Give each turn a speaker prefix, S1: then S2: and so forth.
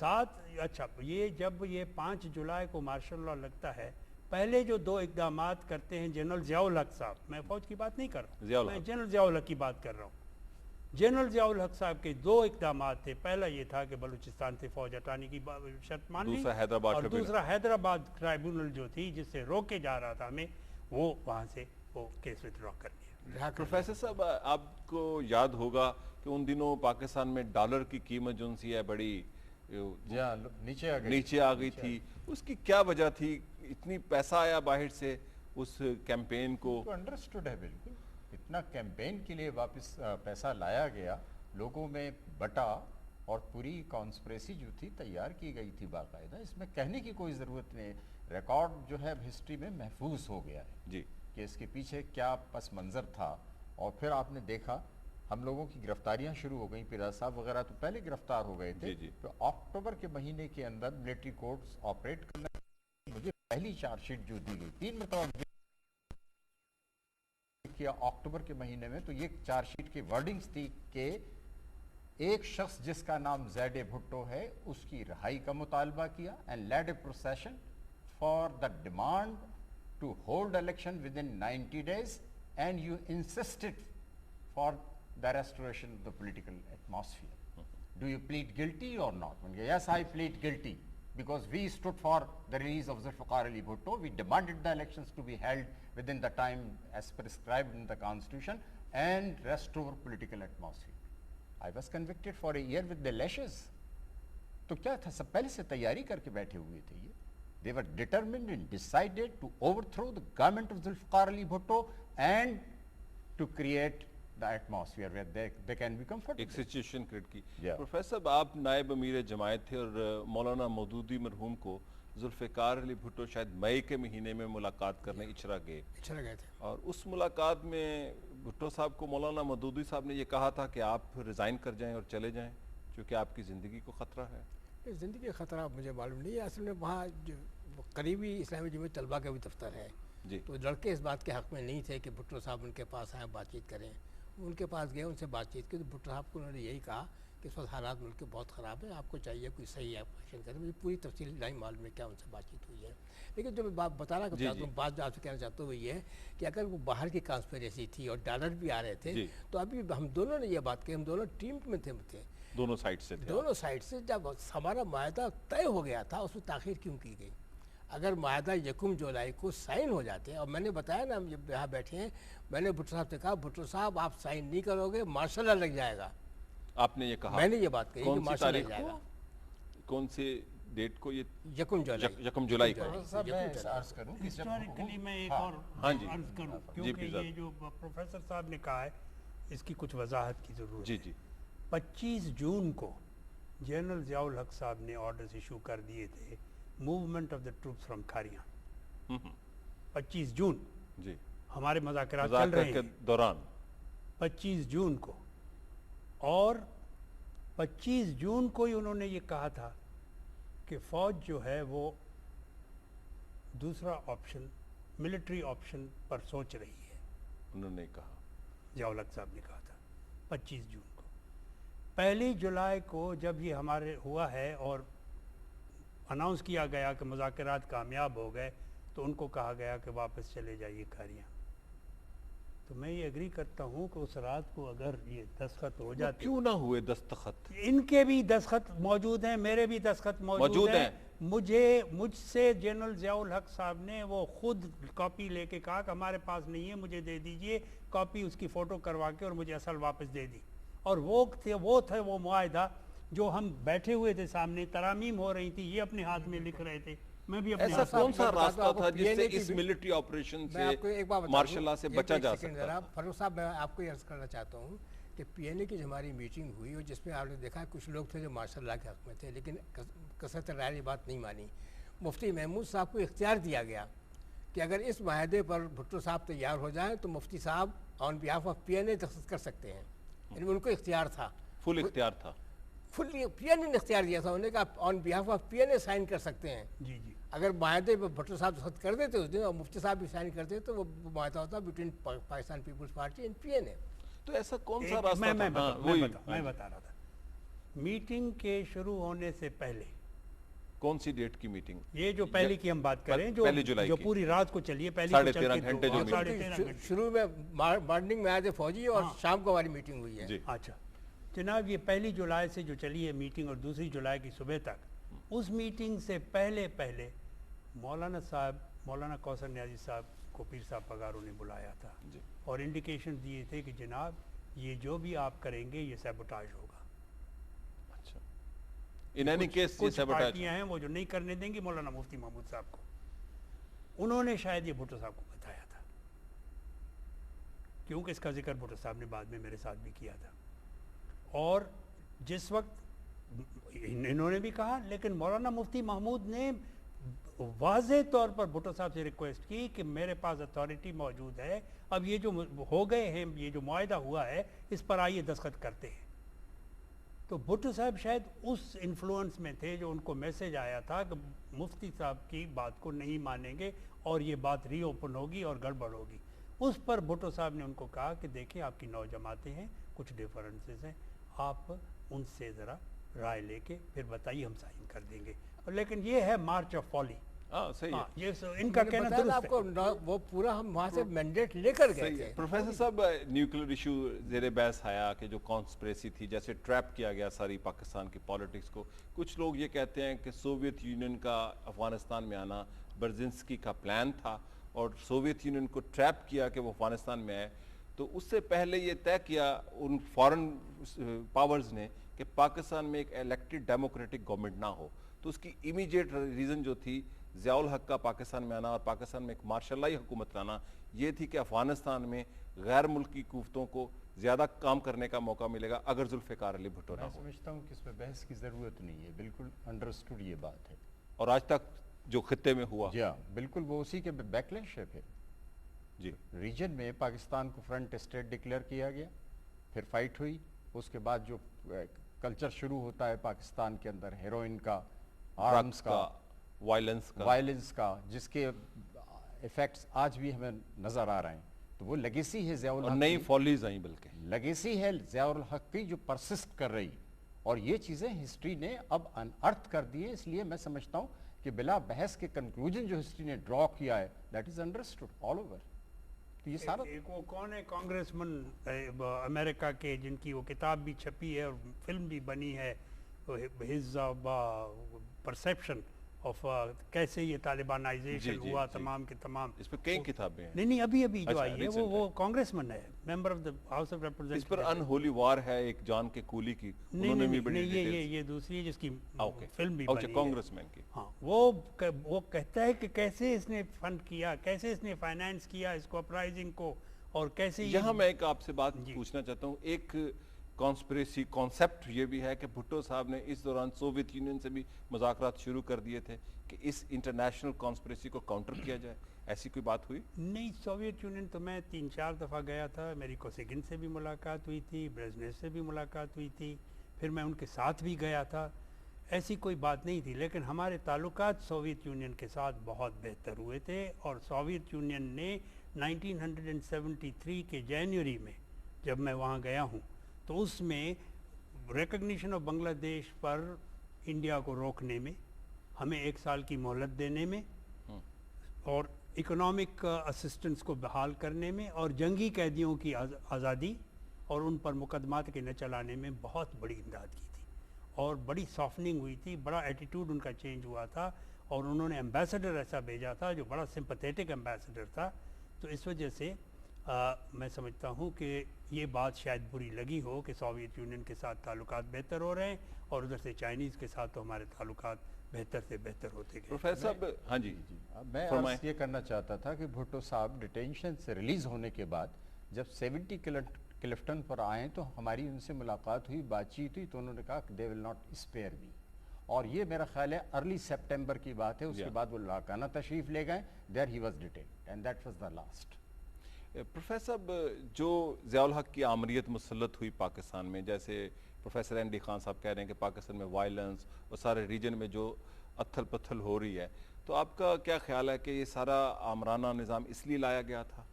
S1: اچھا یہ جب یہ 5 جولائی کو مارشل لاء لگتا ہے، پہلے جو 2 اقدامات کرتے ہیں جنرل ضیاء الحق صاحب، میں فوج کی بات نہیں کر رہا ہوں، میں جنرل ضیاء الحق کی بات کر رہا ہوں. جنرل ضیاء الحق صاحب کے 2 اقدامات تھے. پہلا یہ تھا کہ بلوچستان سے فوج ہٹانے کی شرط مان لی، اور دوسرا حیدرآباد ٹرائیبونل جو تھی جس سے روکے جا رہا تھا ہمیں، وہ وہاں سے وہ کیس وتھڈرا کر لیا.
S2: پروفیسر صاحب آپ کو یاد ہوگا کہ ان دنوں پاکستان میں ڈالر کی قیمت جو سی ہے بڑی نیچے آ گئی تھی. اس کی کیا وجہ تھی؟ اتنی پیسہ آیا باہر سے اس کیمپین کو؟
S3: انڈرسٹوڈ ہے بالکل. اتنا کیمپین کے لیے واپس پیسہ لایا گیا، لوگوں میں بٹا، اور پوری کانسپریسی جو تھی تیار کی گئی تھی باقاعدہ. اس میں کہنے کی کوئی ضرورت نہیں. ریکارڈ جو ہے ہسٹری میں محفوظ ہو گیا ہے
S2: جی
S3: کہ اس کے پیچھے کیا پس منظر تھا. اور پھر آپ نے دیکھا ہم لوگوں کی گرفتاریاں شروع ہو گئیں. پیرا صاحب وغیرہ تو پہلے گرفتار ہو گئے تھے. تو اکتوبر کے مہینے کے اندر ملٹری کورٹس آپریٹ کرنا. مجھے پہلی چارج شیٹ جو دی گئی 3 مرتبہ کیا اکتوبر کے مہینے میں، تو یہ چارج شیٹ کی ورڈنگز تھی کہ ایک شخص جس کا نام زید بھٹو ہے اس کی رہائی کا مطالبہ کیا، and lead a procession for the demand to hold election within 90 days, and you insisted for the restoration of the political atmosphere. Do you plead guilty or not? Yes I plead guilty because we stood for the release of Zulfikar Ali Bhutto. We demanded the elections to be held within the time as prescribed in the constitution and restore political atmosphere. I was convicted for a year with the lashes. تو کیا تھا؟ سب پہلے سے تیاری کر کے بیٹھے ہوئے تھے یہ. They were determined and decided to overthrow the government of Zulfikar Ali Bhutto and to create the atmosphere where they can be comfortable.
S2: ایک سچویشن کریٹ کی. پروفیسر صاحب آپ نائب امیر جماعت تھے اور مولانا مودودی مرحوم کو ذوالفقار علی بھٹو شاید مئی کے مہینے میں ملاقات کرنے اچھرا گئے تھے، اور اس ملاقات میں بھٹو صاحب کو مولانا مودودی صاحب نے یہ کہا تھا کہ آپ ریزائن کر جائیں اور چلے جائیں کیونکہ آپ کی زندگی کو خطرہ ہے.
S4: زندگی کا خطرہ مجھے معلوم نہیں ہے. اصل میں وہاں قریبی اسلامی جمعیت طلبہ کا بھی دفتر ہے، تو لڑکے اس بات کے حق میں نہیں تھے کہ بھٹو صاحب ان کے پاس آئیں بات چیت کریں. ان کے پاس گئے، ان سے بات چیت کی، تو بھٹو صاحب کو انہوں نے یہی کہا کہ اس وقت حالات ملک کے بہت خراب ہیں، آپ کو چاہیے کوئی صحیح ایپلیکیشن کریں. مجھے پوری تفصیل نہیں معلوم ہے کیا ان سے بات چیت ہوئی ہے، لیکن جو میں بات بتانا چاہتا ہوں، بات جو آپ سے کہنا چاہتا ہوں وہ یہ ہے کہ اگر وہ باہر کی کانسپیریسی تھی اور ڈالر بھی آ رہے تھے، تو ابھی ہم دونوں نے یہ بات کی، ہم دونوں ٹیم میں تھے،
S2: دونوں سائڈ سے. جب ہمارا معاہدہ طے ہو گیا تھا اس میں تاخیر کیوں کی گئی؟ اگر معاہدہ 1 جولائی کو سائن ہو جاتے، اور میں نے بتایا نا، ہم جب یہاں بیٹھے ہیں، میں نے بھٹو صاحب سے کہا بھٹو صاحب آپ سائن نہیں کرو گے مارشل لا لگ جائے گا. آپ نے یہ کہا؟
S4: میں نے یہ بات کہی کہ مارشل لگ جائے گا.
S2: کون سی ڈیٹ کو؟ یہ
S4: 1
S2: جولائی کو.
S1: ہسٹوریکلی میں ایک اور عرض کروں کیونکہ یہ جو پروفیسر صاحب نے کہا ہے اس کی کچھ وضاحت کی ضرورت ہے. 25 جون کو جنرل ضیاء الحق صاحب نے آرڈرز ایشو کر دیے تھے movement of the troops from Kharian. 25 جون ہمارے مذاکرات چل رہے ہیں
S2: دوران
S1: 25 جون کو، اور 25 جون کو ہی انہوں نے یہ کہا تھا کہ فوج جو ہے وہ دوسرا آپشن ملٹری آپشن پر سوچ رہی ہے.
S2: انہوں نے کہا،
S1: ضیاء الحق صاحب نے کہا تھا 25 جون کو. 1 جولائی کو جب یہ ہمارے ہوا ہے اور اناؤنس کیا گیا کہ مذاکرات کامیاب ہو گئے، تو ان کو کہا گیا کہ واپس چلے جائیے کھاریاں. تو میں یہ ایگری کرتا ہوں کہ اس رات کو اگر یہ دستخط ہو جاتے،
S2: کیوں نہ ہوئے دستخط؟
S1: ان کے بھی دستخط موجود ہیں، میرے بھی دستخط موجود ہیں. مجھ سے جنرل ضیاء الحق صاحب نے وہ خود کاپی لے کے کہا کہ ہمارے پاس نہیں ہے، مجھے دے دیجئے کاپی، اس کی فوٹو کروا کے، اور مجھے اصل واپس دے دی. اور وہ تھے وہ معاہدہ جو ہم بیٹھے ہوئے تھے سامنے، ترامیم ہو رہی تھی، یہ اپنے ہاتھ میں لکھ رہے تھے. میں بھی اپنے
S2: ایسا کون سا راستہ تھا جس سے اس ملٹری آپریشن سے مارشل لا سے بچا جا سکتا تھا؟
S4: فاروق صاحب میں آپ کو یہ عرض کرنا چاہتا ہوں کہ پی این اے کی جو ہماری میٹنگ ہوئی، اور جس میں آپ نے دیکھا کچھ لوگ تھے جو مارشل لا کے حق میں تھے، لیکن کثرت رائے بات نہیں مانی. مفتی محمود صاحب کو اختیار دیا گیا کہ اگر اس معاہدے پر بھٹو صاحب تیار ہو جائیں تو مفتی صاحب آن بیہاف آف پی این اے دستخط کر سکتے ہیں. یعنی ان کو اختیار تھا،
S2: فل اختیار تھا،
S4: فل پی این اے نے اختیار دیا تھا. انہوں نے کہا on behalf of P N A sign کر سکتے ہیں. اگر معاہدے پہ بھٹو صاحب دستخط کر دیتے اس دن اور مفتی صاحب بھی سائن کرتے تو وہ معاہدہ ہوتا between Pakistan Peoples Party and P N A.
S2: تو ایسا کون سا راستہ تھا؟
S1: میں بتا رہا تھا. मीटिंग के शुरू होने से पहले
S2: कौन सी डेट की मीटिंग?
S1: ये जो पहले की हम बात करें, जो पूरी रात को चली है, पहली
S2: 13.5 घंटे जो मीटिंग
S4: शुरू में मॉर्निंग में आए थे फौजी और शाम को हमारी मीटिंग हुई है।
S1: अच्छा जनाब, ये 1 जुलाई से जो चली है मीटिंग और 2 जुलाई की सुबह तक, उस मीटिंग से पहले मौलाना साहब, मौलाना कौसर नियाज़ी साहब को पीर साहब पगारों ने बुलाया था और इंडिकेशन दिए थे कि जनाब ये जो भी आप करेंगे ये सैबोटाज होगा।
S2: अच्छा, इन एनी केस
S1: कुछ पार्टियां हैं वो जो नहीं करने देंगी मौलाना मुफ्ती महमूद साहब को, उन्होंने शायद ये भुट्टो साहब को बताया था, क्योंकि इसका जिक्र भुट्टो साहब ने बाद में मेरे साथ भी किया था। और जिस वक्त इन्होंने भी कहा, लेकिन मौलाना मुफ्ती महमूद ने वाज़े तौर पर भुट्टो साहब से रिक्वेस्ट की कि मेरे पास अथॉरिटी मौजूद है, अब ये जो हो गए हैं, ये जो मुआहदा हुआ है, इस पर आइए दस्तखत करते हैं। तो भुट्टो साहब शायद उस इन्फ्लुएंस में थे जो उनको मैसेज आया था कि मुफ्ती साहब की बात को नहीं मानेंगे और ये बात रीओपन होगी और गड़बड़ होगी। उस पर भुट्टो साहब ने उनको कहा कि देखिए आपकी 9 जमातें हैं, कुछ डिफरेंसेस हैं, आप उनसे ज़रा राय लेके फिर बताइए, हम साइन कर देंगे। लेकिन ये है मार्च ऑफ फॉली।
S2: सही है।
S1: ये इनका कहना दुरुस्त है।
S4: आपको वो पूरा हम वहाँ से मैंडेट लेकर गए थे।
S2: प्रोफेसर साहब, न्यूक्लियर इशू ज़ेरे बहस आया कि जो कॉन्स्पिरेसी थी, जैसे ट्रैप किया गया सारी पाकिस्तान की पॉलिटिक्स को। कुछ लोग ये कहते हैं कि सोवियत यूनियन का अफगानिस्तान में आना बर्जिंस्की का प्लान था और सोवियत यूनियन को ट्रैप किया कि वो अफगानिस्तान में आए। तो उससे पहले ये तय किया उन फॉरेन पावर्स ने कि पाकिस्तान में एक इलेक्टेड डेमोक्रेटिक गवर्नमेंट ना हो। तो उसकी इमीडिएट रीज़न जो थी ज़ियाउल हक का पाकिस्तान में आना और पाकिस्तान में एक मार्शलाई हुकूमत लाना, ये थी कि अफगानिस्तान में गैर मुल्की कुव्वतों को ज़्यादा काम करने का मौका मिलेगा अगर जुल्फ़िकार अली भुट्टो ना हो।
S3: मैं समझता हूँ कि इसमें बहस की ज़रूरत नहीं है, बिल्कुल अंडरस्टूड ये बात है।
S2: और आज तक जो खित्ते में हुआ,
S3: जी हाँ, बिल्कुल वो उसी के बैकलैश है। फिर
S2: जी
S3: रीजन में पाकिस्तान को फ्रंट स्टेट डिक्लेयर किया गया, फिर फाइट हुई, उसके बाद जो कल्चर शुरू होता है पाकिस्तान के अंदर हेरोइन का, आर्म्स का, वायलेंस का, जिसके इफेक्ट्स आज भी हमें नजर आ रहे हैं। तो वो लेगेसी है ज़ियाउल हक,
S2: नई फॉलीज आई, बल्कि
S3: लेगेसी है ज़ियाउल हक की जो परसिस्ट कर रही, और ये चीज़ें हिस्ट्री ने अब अनअर्थ कर दी है। इसलिए मैं समझता हूँ कि बिला बहस के कंक्लूजन जो हिस्ट्री ने ड्रॉ किया है, that is understood all over. तो ये सारा
S1: एक वो कौन है कांग्रेसमैन अमेरिका के, जिनकी वो किताब भी छपी है और फिल्म भी बनी है, हिज परसेप्शन ऑफ कैसे ये तालिबानाइजेशन हुआ, तमाम के तमाम।
S2: इस पर कई किताबें हैं।
S1: नहीं अभी जो आई है वो कांग्रेसमैन है, member of the house of representatives.
S2: इस पर अनहोली वार है एक जॉन के कूली की, उन्होंने भी बड़ी डिटेल्स।
S1: ये दूसरी है जिसकी फिल्म भी
S2: बनी है, कांग्रेसमैन की।
S1: हाँ, वो कहता है कि कैसे इसने फंड किया, कैसे इसने फाइनेंस किया इसको, अपराइजिंग को, और कैसे।
S2: यहाँ मैं एक आपसे बात पूछना चाहता हूँ। एक कॉन्स्पिरेसी कॉन्सेप्ट ये भी है कि भुट्टो साहब ने इस दौरान सोवियत यूनियन से भी मुज़ाकरात शुरू कर दिए थे कि इस इंटरनेशनल कॉन्स्पिरेसी को काउंटर किया जाए। ऐसी कोई बात हुई?
S1: नहीं, सोवियत यूनियन तो मैं 3-4 दफ़ा गया था। मेरी कोसिगिन से भी मुलाकात हुई थी, ब्रेज़नेव से भी मुलाकात हुई थी, फिर मैं उनके साथ भी गया था। ऐसी कोई बात नहीं थी, लेकिन हमारे ताल्लुकात सोवियत यूनियन के साथ बहुत बेहतर हुए थे। और सोवियत यूनियन ने 1973 के जनवरी में जब मैं वहाँ गया हूँ, तो उसमें रिकग्निशन ऑफ बांग्लादेश पर इंडिया को रोकने में, हमें 1 साल की मोहलत देने में, और इकोनॉमिक असिस्टेंस को बहाल करने में, और जंगी कैदियों की आज़ादी और उन पर मुकदमात के न चलाने में बहुत बड़ी इमदाद की थी। और बड़ी सॉफ्टनिंग हुई थी, बड़ा एटीट्यूड उनका चेंज हुआ था, और उन्होंने एम्बेसडर ऐसा भेजा था जो बड़ा सिंपैथेटिक एम्बेसडर था। तो इस वजह से मैं समझता हूँ कि ये बात शायद बुरी लगी हो कि सोवियत यूनियन के साथ ताल्लुकात बेहतर हो रहे हैं, और उधर से चाइनीज़ के साथ तो हमारे ताल्लुकात बेहतर से बेहतर होते गए।
S2: प्रोफेसर साहब, हाँ जी,
S3: मैं अर्ज़ ये करना चाहता था कि भुट्टो साहब डिटेंशन से रिलीज़ होने के बाद जब 70 क्लिफ्टन पर आए तो हमारी उनसे मुलाकात हुई, बातचीत हुई, तो उन्होंने कहा कि they will not spare me. और ये मेरा ख्याल है अर्ली सितंबर की बात है। उसके बाद वो लाकाना तशरीफ़ ले गए, there he was detained and that was the last.
S2: Professor, जो ज़ियाउल हक की आमरीत मुसल्लत हुई पाकिस्तान में, जैसे प्रोफेसर एन डी खान साहब कह रहे हैं कि पाकिस्तान में वायलेंस और सारे रीजन में जो अथल पथल हो रही है, तो आपका क्या ख्याल है कि ये सारा आमराना निज़ाम इसलिए लाया गया था?